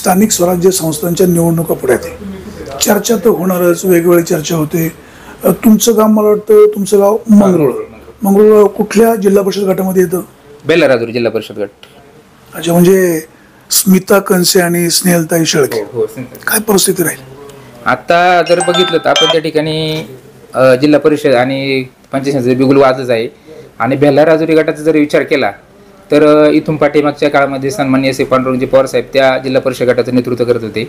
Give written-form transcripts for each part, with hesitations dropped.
स्थानिक स्वराज्य संस्थांच्या निवडणुका पुढे आहेत. चर्चा तर होणारच, वेगवेगळी चर्चा होते. तुमचं गाव, मला वाटतं तुमचं गाव मंगरुळ. मंगरुळ कुठल्या जिल्हा परिषद गटामध्ये येतं? बेल्ला राजुरी जिल्हा परिषद गट. अच्छा, म्हणजे स्मिता कंसे आणि स्नेहलताई शेळके. काय परिस्थिती राहील आता जर बघितलं तर आपण त्या ठिकाणी जिल्हा परिषद आणि पंचायत बिगुल वाजच आहे. आणि बेल्ला राजुरी गटाचा जर विचार केला तर इथून पाठीमागच्या काळामध्ये सन्माननीय श्री पांडुरंगजी पवार साहेब त्या जिल्हा परिषद गटाचं नेतृत्व करत होते.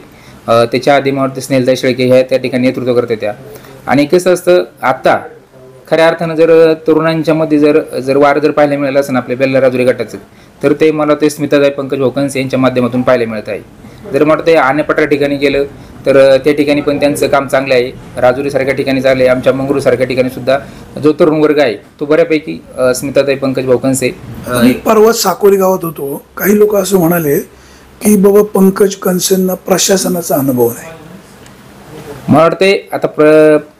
त्याच्या आधी मला वाटतं स्नेहलताई शेळके ह्या त्या ठिकाणी नेतृत्व करत होत्या. आणि कसं असतं, आता खऱ्या अर्थानं जर तरुणांच्या मध्ये जर वार जर पाहायला मिळालं असं आपल्या बेल्ला राजुरी गटाचं, तर ते मला ते स्मिताताई पंकज भोकन्स यांच्या माध्यमातून पाहायला मिळत आहे. जर मला ते आनेपट्रा ठिकाणी गेलं तर त्या ठिकाणी पण त्यांचं काम चांगलं आहे. राजुरीसारख्या ठिकाणी चाललं आहे. आमच्या मंगरूळसारख्या ठिकाणी सुद्धा जो तरुण वर्ग आहे तो बऱ्यापैकी स्मिताताई पंकज भोकन्से. परवा साकोरी गावात होतो, काही लोक असं म्हणाले की बाबा पंकज कंसेंना प्रशासनाचा अनुभव नाही. मला वाटते आता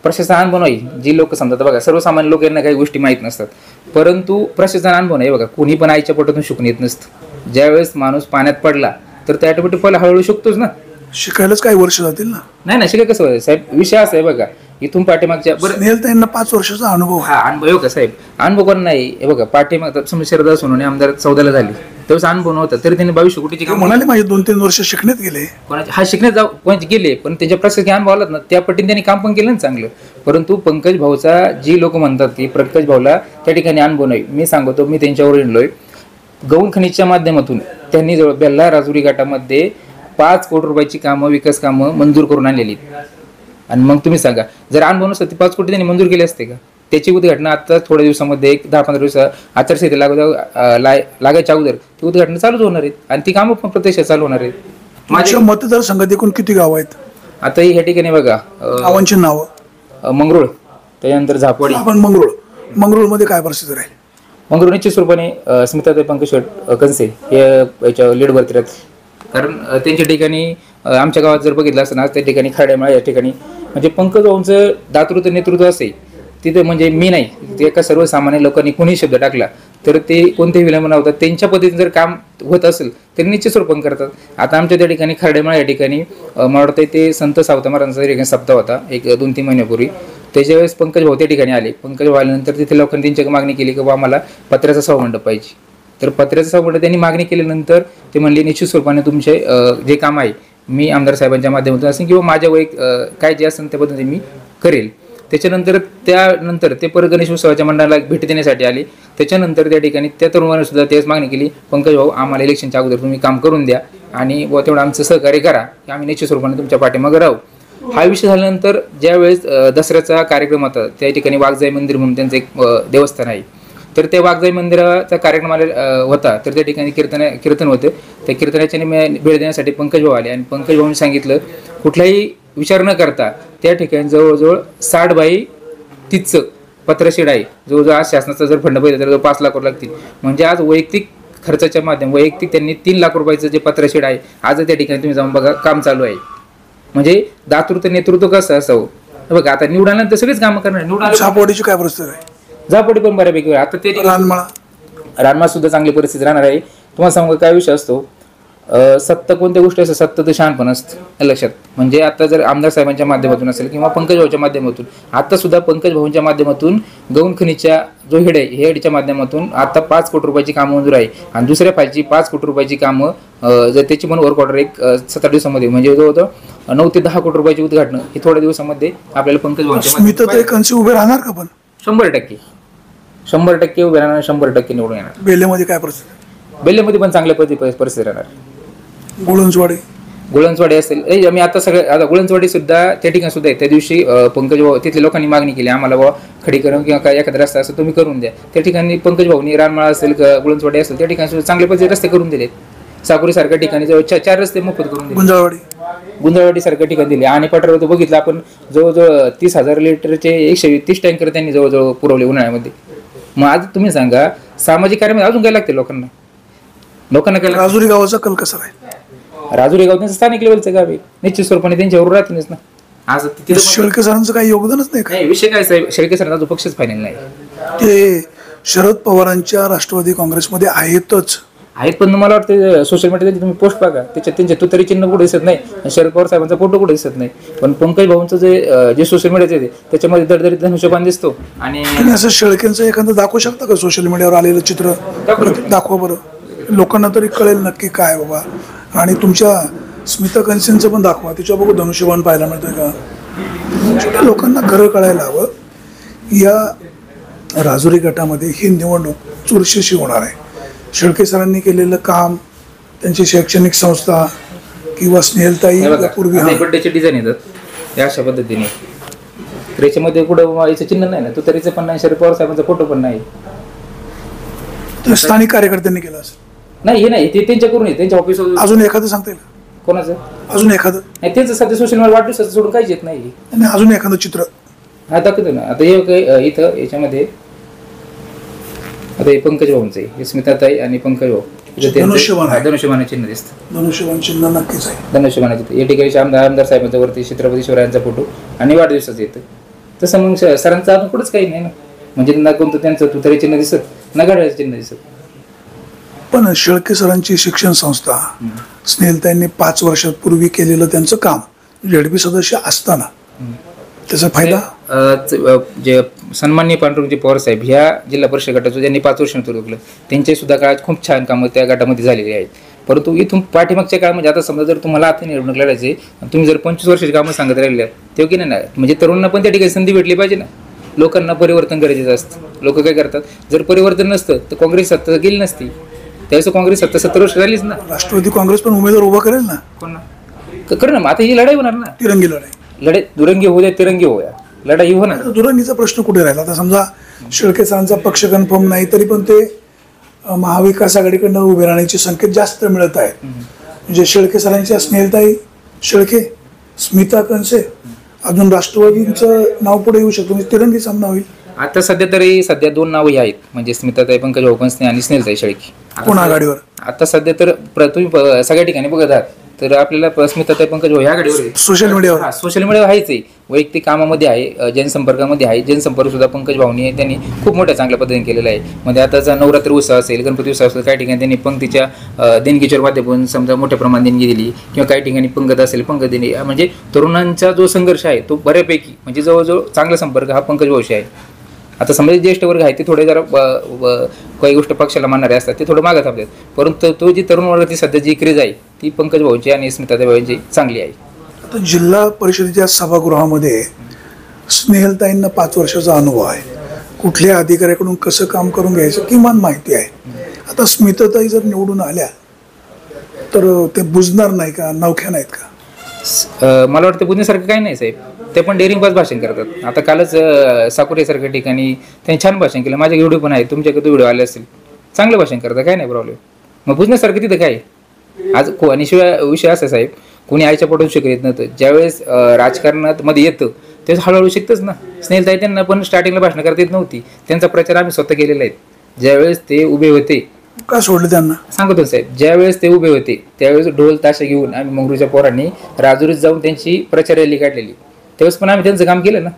प्रशासन अनुभव नाही, जी लोक समजतात बघा, सर्वसामान्य लोक यांना काही गोष्टी माहीत नसतात, परंतु प्रशासन अनुभव नाही. बघा, कोणी पण आईच्या पोटातून शिकून येत नसतं. ज्यावेळेस माणूस पाण्यात पडला तर त्या ऑटोमॅटिक पहिला हळूहळू शिकतोच ना. शिकायलाच काही वर्ष जातील ना. नाही ना, शिकाय कसं व्हायचं साहेब, विषय असा आहे बघा, इथून पाठीमागच्या स्नेहलताईंना 5 वर्षाचा अनुभव. हा अनुभव का साहेब, अनुभव कोण नाही. हे बघा, पाठीमाग शरदा सोनवणे आमदार 14ला झाली, तेव्हाच अनुभव नव्हता, तरी त्यांनी 22 कोटीची काम म्हणाले. माझे 2-3 वर्ष शिकण्यात गेले. कोणाचे हा शिकण्यात कोणाचे गेले, पण त्याच्या प्रशासकीय अनुभव आलात ना, त्या पटीने त्यांनी काम पण केलं ना चांगलं. परंतु पंकज भाऊचा जी लोक म्हणतात की पंकज भाऊला त्या ठिकाणी अनुभव नाही. मी सांगतो, मी त्यांच्यावर येलोय. गौण खनिजच्या माध्यमातून त्यांनी जवळ बेल्ला राजुरी गटामध्ये 5 कोटी रुपयाची कामं, विकास कामं मंजूर करून आणलेली. आणि मग तुम्ही सांगा, जर अनुभव नसतं, ती 5 कोटी त्यांनी मंजूर केली असते का? त्याची उद्घाटना आता थोड्या दिवसामध्ये, 10-15 दिवस आचारसंहिता लागायच्या अगोदर ती उद्घाटना चालूच होणार आहेत आणि ती कामं पण प्रत्यक्षात चालू होणार आहेत. माझ्या मतदारसंघात एकूण किती गाव आहेत? आता ह्या ठिकाणी बघा, गावांची नावं: मंगरुळ, त्याच्यानंतर झापवाडी. आपण मंगरुळमध्ये काय परिस्थिती राहील? मंगरुळ निश्चित स्वरूपाने स्मिताताई पंकज कंसे हे याच्या लीडवरती राहतील. कारण त्यांच्या ठिकाणी आमच्या गावात जर बघितलं असतं ना, त्या ठिकाणी खाड्यामाळा या ठिकाणी म्हणजे पंकज भाऊंचं दातृत्व नेतृत्व असेल तिथे, म्हणजे मी नाही, ते एका सर्वसामान्य लोकांनी कोणी शब्द टाकला तर ते कोणतेही विलंब नव्हतात. त्यांच्या पद्धतीने जर काम होत असेल तर निश्चित स्वरूपाने करतात. आता आमच्या त्या ठिकाणी खाड्यामाळा या ठिकाणी मला वाटतं ते संत सावता महाराजांचा ठिकाणी सप्ताह होता एक 2-3 महिन्यापूर्वी. त्याच्या वेळेस पंकज भाऊ त्या ठिकाणी आले. पंकज भाऊ आल्यानंतर तिथे लोकांनी त्यांच्याकडे मागणी केली की आम्हाला पत्र्याचा सभामंडप पाहिजे. तर पत्र्याचा सभामंडप त्यांनी मागणी केल्यानंतर ते म्हणले निश्चित स्वरूपाने तुमचे जे काम आहे मी आमदार साहेबांच्या माध्यमातून असेल किंवा माझ्या काय जे असेल त्या पद्धतीने मी करेल. त्यानंतर ते परत गणेश उत्सवाच्या मंडळाला भेट देण्यासाठी आले. त्याच्यानंतर त्या ठिकाणी त्या तरुणाने सुद्धा तेच मागणी केली, पंकज भाऊ आम्हाला इलेक्शनच्या अगोदर तुम्ही काम करून द्या आणि तेवढं आमचं सहकार्य करा की आम्ही निश्चित स्वरूपाने तुमच्या पाठीमागे राहू. हा विषय झाल्यानंतर ज्यावेळेस दसऱ्याचा कार्यक्रम होता त्या ठिकाणी वाघजाई मंदिर म्हणून त्यांचं एक देवस्थान आहे, तर त्या वाघजाई मंदिराचा कार्यक्रम होता. तर त्या ठिकाणी कीर्तन होतं. त्या कीर्तनाच्या भेट देण्यासाठी पंकज भाऊ आले आणि पंकज भाऊंनी सांगितलं कुठलाही विचार न करता त्या ठिकाणी जवळजवळ 60 बाय 30 पत्रशेड आहे. जवळजवळ आज शासनाचा जर फंड पाहिजे तर 5 लाख रुपये लागतील. म्हणजे आज वैयक्तिक खर्चाच्या वैयक्तिक त्यांनी 3 लाख रुपयाचं जे पत्रशेड आहे आज त्या ठिकाणी तुम्ही जाऊन बघा काम चालू आहे. म्हणजे दातृत्व नेतृत्व कसं असावं बघा. आता निवडाल्यानंतर सगळीच कामं करणार. झापवाडीची काय परिस्थिती आहे? झापवाडी पण बऱ्यापैकी आता ते रानमाळा सुद्धा चांगली परिस्थिती राहणार आहे. तुम्हाला सांगू काय विषय असतो, सत्ता कोणत्या गोष्टी असतात, सत्ता तर शहाणपण असतं लक्षात. म्हणजे आता जर आमदार साहेबांच्या माध्यमातून असेल किंवा पंकज भाऊच्या माध्यमातून, आता सुद्धा पंकज भाऊंच्या माध्यमातून गौण खनिजच्या जो हेड आहे हेडच्या माध्यमातून आता 5 कोटी रुपयाची कामं मंजूर आहे. आणि दुसऱ्या फायची 5 कोटी रुपयाची कामं जर त्याची पण वर्क ऑर्डर एक 7-8 दिवसामध्ये म्हणजे जो होतं 9 ते 10 कोटी रुपयाची उद्घाटन हे थोड्या दिवसामध्ये आपल्याला पंकज भाऊंच्या उभे राहणार का? पण 100% उभे राहणार, 100% निवडून येणार. बेल्ल्यामध्ये काय परिस्थिती? बेल्ल्यामध्ये पण चांगल्या परिस्थिती राहणार. गुळंजवाडी असेल, आम्ही आता गुळंजवाडी सुद्धा त्या ठिकाणी सुद्धा आहे. त्या दिवशी पंकज भाऊ तिथल्या लोकांनी मागणी केली आम्हाला बाबा खडीकरण किंवा काय एखादा रस्ता असेल तुम्ही करून द्या. त्या ठिकाणी पंकज भाऊनी रानमाळा असेल गुळंजवाडी असेल त्या ठिकाणी सुद्धा चांगल्या पद्धतीचे रस्ते करून दिलेत. साकुरी सारख्या ठिकाणी जवळ 4 रस्ते मोफत करून दिले. गुंजाळवाडी सारख्या ठिकाणी दिले. आणि पठारावर बघितलं आपण जवळजवळ 30,000 लिटरचे 130 टँकर त्यांनी जवळजवळ पुरवले उन्हाळ्यामध्ये. मग आज तुम्ही सांगा सामाजिक कार्यामध्ये अजून काय लागते लोकांना काय? राजुरी गावाचा कल कसा आहे? राजुरी गाव त्यांचं स्थानिक लेवलचं गाव आहे, निश्चित स्वरूपाने त्यांच्यावर राहतीलच ना. आज शेळके सरांचं काही योगदानच नाही. विषय काय साहेब, शेळके सरांचा जो पक्षच फायनल नाही. ते शरद पवारांच्या राष्ट्रवादी काँग्रेसमध्ये आहेतच. आहेत, पण मला वाटतं सोशल मीडियामध्ये तुम्ही पोस्ट बघा, त्याच्यात त्यांचे तुतारी चिन्ह कुठे दिसत नाही, शरद पवार साहेबांचा फोटो कुठे दिसत नाही. पण पंकज भाऊंचं जे सोशल मीडियाचं आहे त्याच्यामध्ये दरदरीत धनुष्यबाण दिसतो. आणि तुम्ही असं शेळकेंचं एखादं दाखवू शकता का सोशल मीडियावर आलेलं चित्र? दाखवा बरं, लोकांना तरी कळेल नक्की काय बाबा. आणि तुमच्या स्मिता कनसेंचं पण दाखवा, तिच्या बघू धनुष्यबाण पाहायला मिळतंय का. छोट्या लोकांना खरं कळायला हवं. या राजुरी गटामध्ये ही निवडणूक चुरशीशी होणार आहे. शेळके सरांनी केलेलं काम, त्यांची शैक्षणिक संस्था किंवा स्नेहलताई पूर्वी बड्डेचे डिझाईन येतात या अशा पद्धतीने, तर याच्यामध्ये कुठं याचं चिन्ह नाही ना, तुतारीचं पण नाही, शरद पवार साहेबांचा फोटो पण नाही. स्थानिक कार्यकर्त्यांनी केलं असेल. नाही, हे नाही, ते त्यांच्याकडून त्यांच्या ऑफिस. अजून एखादं सांगता येईल? कोणाचं? अजून एखादं नाही, त्यांचं सध्या सोशल मीडिया वाढदिवसाचं सोडून काहीच येत नाही. आणि अजून एखादं चित्र हा दाखवतो ना. आता हे इथं याच्यामध्ये आता हे पंकज भाऊंचं आहे, स्मिताताई आणि पंकज भाऊ, धनुष्यबाण चिन्ह दिसतं. धनुष्यबाण चिन्ह नक्कीच आहे. धनुष्यबाणाचे या ठिकाणी आमदार साहेबांच्या वरती छत्रपती शिवरायांचा फोटो आणि वाढदिवसाचं येतं. तसं मग सरांचं अजून कुठंच काही नाही ना, म्हणजे ना कोणतं त्यांचं तुतारी चिन्ह दिसत ना घड्याळाचं चिन्ह दिसत. पण शेळके सरांची शिक्षण संस्था, स्नेहलताईंनी 5 वर्षापूर्वी केलेलं त्यांचं काम, झेडपी सदस्य असताना त्याचा फायदा जे सन्माननीय पांडुरंगजी पवार साहेब ह्या जिल्हा परिषद गटाचं ज्यांनी 5 वर्ष नेतृत्व केलं, त्यांचे सुद्धा काळात खूप छान कामं त्या गटामध्ये झालेली आहेत. परंतु इथून पाठीमागच्या काळामध्ये आता समजा जर तुम्हाला आता निवडणूक लढायची, तुम्ही जर 25 वर्षाची कामं सांगत राहिले तेव्हा की नाही, म्हणजे तरुणांना पण त्या ठिकाणी संधी भेटली पाहिजे ना. लोकांना परिवर्तन गरजेचं असतं. लोक काय करतात, जर परिवर्तन नसतं तर काँग्रेस सत्ता गेली नसती. त्यावेळेस काँग्रेस 70 वर्ष झालीच ना. राष्ट्रवादी काँग्रेस पण उमेदवार उभा करेल ना. कोण ना करेल ना. आता ही लढाई होणार ना, तिरंगी लढाई. दुरंगी होऊ द्या, तिरंगी होऊया, लढाई होणार. दुरंगीचा प्रश्न कुठे राहिला? आता समजा शेळके सरांचा पक्ष कन्फर्म नाही तरी पण ते महाविकास आघाडीकडनं उभे राहण्याचे संकेत जास्त मिळत आहेत. म्हणजे शेळके सरांच्या स्नेहलताई शेळके, स्मिता कनसे, अजून राष्ट्रवादीचं नाव पुढे येऊ शकतो. म्हणजे तिरंगी सामना होईल. आता सध्या 2 नावं आहेत, म्हणजे स्मिताताई पंकज भाऊ कनसे आणि स्नेहलताई शेळके. कोण आघाडीवर? आता सध्या तर तुम्ही सगळ्या ठिकाणी बघत आहात तर आपल्याला स्मिताताई पंकज भाऊ ह्या गाडीवर सोशल मीडियावर. सोशल मीडियावर आहेच आहे, वैयक्तिक कामामध्ये आहे, जनसंपर्कामध्ये आहे. जनसंपर्क सुद्धा पंकज भाऊनी त्यांनी खूप मोठ्या चांगल्या पद्धतीने केलेला आहे. म्हणजे आताचा नवरात्री उत्सव असेल, गणपती उत्सव असेल, काही ठिकाणी त्यांनी पंक्तीच्या देणगीच्या माध्यमातून समजा मोठ्या प्रमाणात देणगी दिली, किंवा काही ठिकाणी पंगत असेल पंगत देणी. म्हणजे तरुणांचा जो संघर्ष आहे तो बऱ्यापैकी म्हणजे जवळजवळ चांगला संपर्क हा पंकज भाऊशी आहे. आता समजा ज्येष्ठ वर्ग आहे ते थोडे जरा काही गोष्ट पक्षाला मानणारे असतात, ते थोडं मागं थांबतात. परंतु तो जी तरुण वर्गाची सध्या जी क्रेज आहे ती पंकज भाऊची आणि स्मिताताई भाऊंची चांगली आहे. आता जिल्हा परिषदेच्या सभागृहामध्ये स्नेहलताईंना 5 वर्षाचा अनुभव आहे. कुठल्या अधिकाऱ्याकडून कसं काम करून घ्यायचं किमान माहिती आहे. आता स्मिताताई जर निवडून आल्या तर ते बुजणार नाही का? नवख्या नाहीत का? मला वाटतं बुजण्यासारखं काही नाही साहेब. ते पण डेअरिंगबाज भाषण करतात. आता कालच साकुरेसारख्या ठिकाणी त्यांनी छान भाषण केलं. माझे व्हिडिओ पण आहे, तुमच्याकडे तो व्हिडिओ आले असेल. चांगलं भाषण करतात, काय नाही प्रॉब्लेम. मग बुजण्यासारखं तिथं काय आज आणि शिवाय विषय असा साहेब, कोणी आईच्या पोटातून शिकत येत नव्हतं. ज्यावेळेस राजकारणात मध्ये येतं तेव्हा हळूहळू शिकतच ना. स्नेहलताई त्यांना पण स्टार्टिंगला भाषण करता येत नव्हती. त्यांचा प्रचार आम्ही स्वतः केलेला आहे. ज्यावेळेस ते उभे होते, का सोडले त्यांना सांगतो साहेब, ज्यावेळेस ते उभे होते त्यावेळेस ढोल ताशे घेऊन आम्ही मंगरूच्या पोरांनी राजुरीत जाऊन त्यांची प्रचार रॅली काढलेली. त्यावेळेस पण आम्ही त्यांचं काम केलं ना.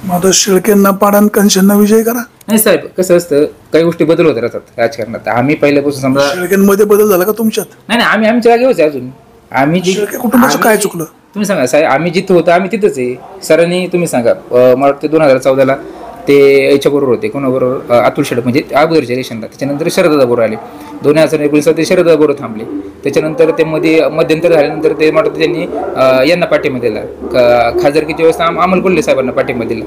मग शेळकेंना पाडण कनशांना विजय करा. नाही साहेब, कसं असतं काही गोष्टी बदल होत राहतात राजकारणात. आम्ही पहिल्यापासून समजा शेळकेंमध्ये बदल झाला का तुमच्यात? नाही, आम्ही आमच्या जागेवरच आहे अजून. आम्ही शेळके कुटुंबाचं काय चुकलं तुम्ही सांगा साहेब. आम्ही जिथं होतो आम्ही तिथंच आहे. सरांनी तुम्ही सांगा, मला वाटतं 2014ला ते याच्याबरोबर होते, कोणाबरोबर? अतुल शेड, म्हणजे अगोदरच्या इलेक्शनला. त्याच्यानंतर शरददा बरोबर आले. 2019 ते शरददा बरोबर थांबले. त्याच्यानंतर ते मध्यंतर झाल्यानंतर ते म्हणत त्यांनी यांना पाठिंबा दिला. खासदारकीच्या वेळेस अमोल कोल्हे साहेबांना पाठिंबा दिला.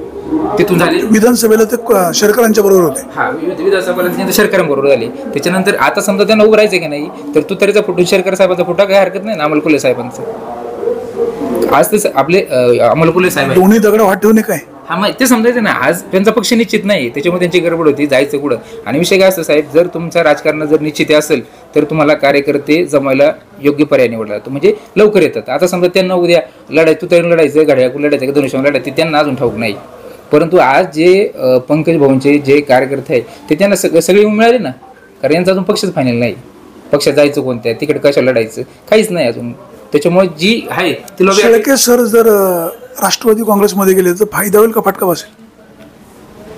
तिथून झाले विधानसभेला ते शेरकरांच्या बरोबर होते. हा, विधानसभेला त्याच्यानंतर शेरकरांबरोबर झाले. त्याच्यानंतर आता समजा त्यांना उभं राहायचं की नाही, तर तुतारीचा फोटो शेरकर साहेबांचा फोटो काही हरकत नाही ना, अमोल कोल्हे साहेबांचा. आज ते आपले अमोल कोल्हे साहेब दोन्ही दगड वाट ठेवणे काय? हा, मग ते समजायचं ना. आज त्यांचा पक्ष निश्चित नाही, त्याच्यामुळे त्यांची गडबड होती जायचं कुठं. आणि विषय काय असतं साहेब, जर तुमचा राजकारण जर निश्चित असेल तर तुम्हाला कार्यकर्ते जमायला योग्य पर्याय निवडला जातो, म्हणजे लवकर येतात. आता समजा त्यांना उद्या लढायचं, तुतारीनं लढायचं, घड्याळाकडून लढायचं का धनुष्यबाण लढायचं, त्यांना अजून ठाऊक नाही. परंतु आज जे पंकज भाऊंचे जे कार्यकर्ते आहेत ते त्यांना सगळे मिळाले ना. कारण यांचा अजून पक्षच फायनल नाही. पक्षात जायचं कोणत्या, तिकडे कशाला लढायचं, काहीच नाही अजून. त्याच्यामुळे जी आहे ती लोक. शेळके सर जर राष्ट्रवादी काँग्रेसमध्ये गेले तर फायदा होईल का फटका बसेल?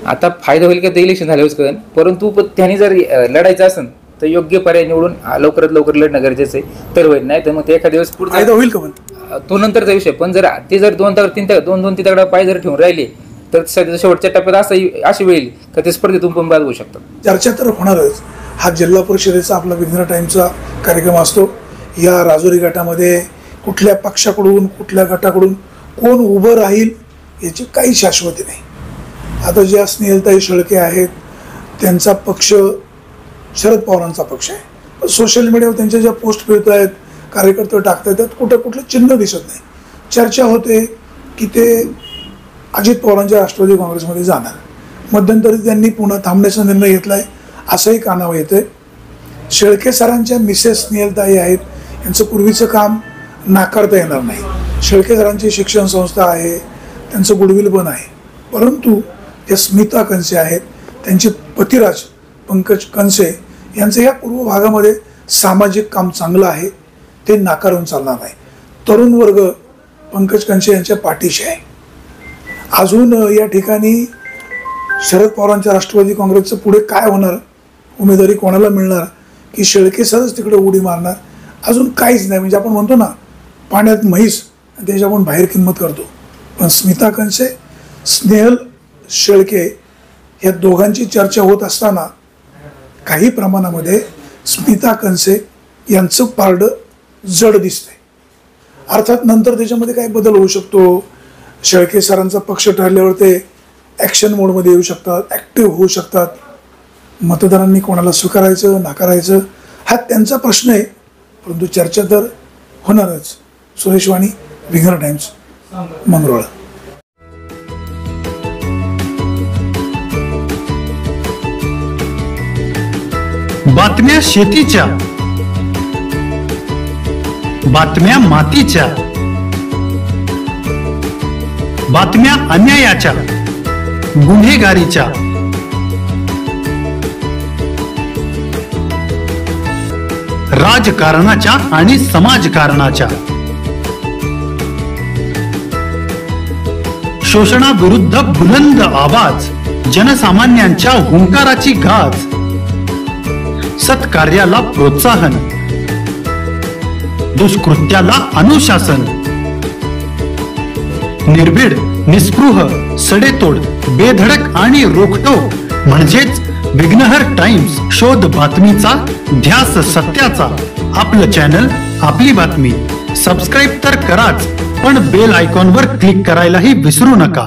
आता फायदा होईल का ते इलेक्शन झाल्यावर कळेल. परंतु त्यांनी जर लढायचं असेल तर योग्य पर्याय निवडून लवकरात लवकर लढणं गरजेचं आहे, तर होईल. नाही तर मग ते एखाद्या वेळेस फायदा पुढे होईल का पण? तो नंतरचा विषय. पण जर ते जर दोन तीन तगडा पाय जर ठेवून राहिले तर सध्या शेवटच्या टप्प्यात अशी वेळ का ते स्पर्धेतून पण बाद होऊ शकतात. चर्चा तर होणारच. हा जिल्हा परिषदेचा आपला विघ्न टाईमचा कार्यक्रम असतो. या राजुरी गटामध्ये कुठल्या पक्षाकडून कुठल्या गटाकडून कोण उभं राहील याची काही शाश्वती नाही. आता ज्या स्नेहलताई शेळके आहेत त्यांचा पक्ष शरद पवारांचा पक्ष आहे. सोशल मीडियावर त्यांच्या ज्या पोस्ट फिरत आहेत, कार्यकर्ते टाकतात, त्यात कुठलं चिन्ह दिसत नाही. चर्चा होते की ते अजित पवारांच्या राष्ट्रवादी काँग्रेसमध्ये जाणार. मध्यंतरी त्यांनी पुन्हा थांबण्याचा निर्णय घेतला आहे असंही कानावर येतंय. शेळके सरांच्या मिसेस स्नेहलताई आहेत, यांचं पूर्वीचं काम नाकारता येणार नाही. शेळके सरांची शिक्षण संस्था आहे, त्यांचं गुडविल पण आहे. परंतु त्या स्मिता कंसे आहेत, त्यांचे पतिराज पंकज कंसे यांचं या पूर्व भागामध्ये सामाजिक काम चांगलं आहे, ते नाकारून चालणार नाही. तरुण वर्ग पंकज कंसे यांच्या पाठीशी आहे. अजून या ठिकाणी शरद पवारांच्या राष्ट्रवादी काँग्रेसचं पुढे काय होणार, उमेदवारी कोणाला मिळणार, की शेळके सरच तिकडे उडी मारणार, अजून काहीच नाही. म्हणजे आपण म्हणतो ना पाण्यात म्हैस, त्याची आपण बाहेर किंमत करतो. पण स्मिता कंसे, स्नेहल शेळके या दोघांची चर्चा होत असताना काही प्रमाणामध्ये स्मिता कंसे यांचं पारडं जड दिसतंय. अर्थात नंतर त्याच्यामध्ये काही बदल होऊ शकतो. शेळके सरांचा पक्ष ठरल्यावर ते ॲक्शन मोडमध्ये येऊ शकतात, ॲक्टिव्ह होऊ शकतात. मतदारांनी कोणाला स्वीकारायचं नाकारायचं हा त्यांचा प्रश्न आहे. परंतु चर्चा तर होणारच. सुरेश वाणी, विघ्न टाइम्स, मंगरुळ. बातम्या शेतीच्या, बातम्या मातीच्या, बातम्या अन्यायाच्या, गुन्हेगारीच्या, राजकारणाच्या आणि समाजकारणाच्या, शोषणाविरुद्ध बुलंद आवाज, जनसामान्यांच्या हुंकाराची गाज, सत्कार्याला प्रोत्साहन, दुष्कृत्याला अनुशासन, निर्भीड, निस्पृह, सडेतोड, बेधडक आणि रोखटोक म्हणजेच विघ्नहर टाइम्स. शोध बातमीचा, ध्यास सत्याचा. आपलं चॅनल, आपली बातमी. सबस्क्राईब तर कराच, पण बेल आयकॉनवर क्लिक करायलाही विसरू नका.